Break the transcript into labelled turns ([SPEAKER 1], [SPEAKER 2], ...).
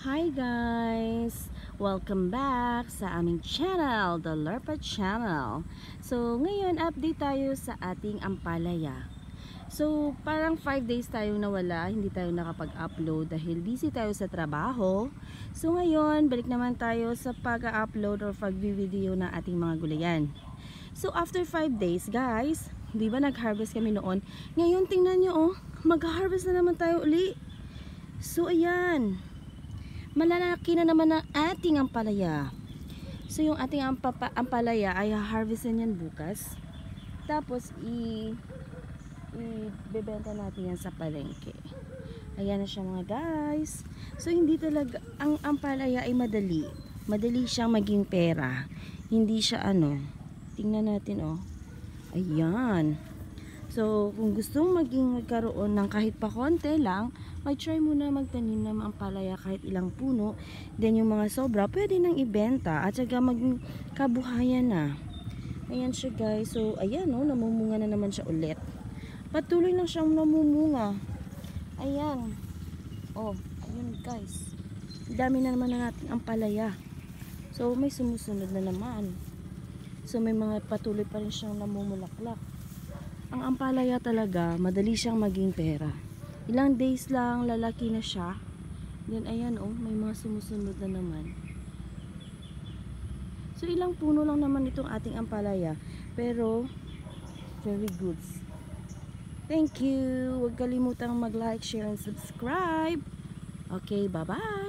[SPEAKER 1] Hi guys! Welcome back sa aming channel, the Lerpa Channel. So, ngayon update tayo sa ating ampalaya. So, parang 5 days tayong nawala, hindi tayo nakapag-upload dahil busy tayo sa trabaho. So, ngayon, balik naman tayo sa pag-upload or pag-video ng ating mga gulayan. So, after 5 days, guys, di ba nag-harvest kami noon? Ngayon, tingnan nyo, oh, mag-harvest na naman tayo uli. So, ayan. Malalaki na naman ang ating ampalaya. So yung ating ampalaya ay harvestin yan bukas. Tapos ibebenta natin yan sa palengke. Ayan na siya mga guys. So hindi talaga ang ampalaya ay madali. Madali siyang maging pera. Hindi siya ano. Tingnan natin oh. Ayan. So, kung gusto mong magkaroon ng kahit pa konti lang, may try muna magtanim ng ampalaya kahit ilang puno. Then yung mga sobra, pwede nang ibenta at saka maging kabuhayan na. Ayan siya guys. So, ayan oh, namumunga na naman siya ulit. Patuloy lang siyang namumunga. Ayan. Oh, ayun guys. Dami na naman ng ating ampalaya. So, may sumusunod na naman. So, may mga patuloy pa rin siyang namumulaklak. Ang ampalaya talaga, madali siyang maging pera. Ilang days lang, lalaki na siya. Then, ayan oh, may mga sumusunod na naman. So, ilang puno lang naman itong ating ampalaya. Pero, very good. Thank you! Huwag kalimutang mag-like, share, and subscribe. Okay, bye-bye!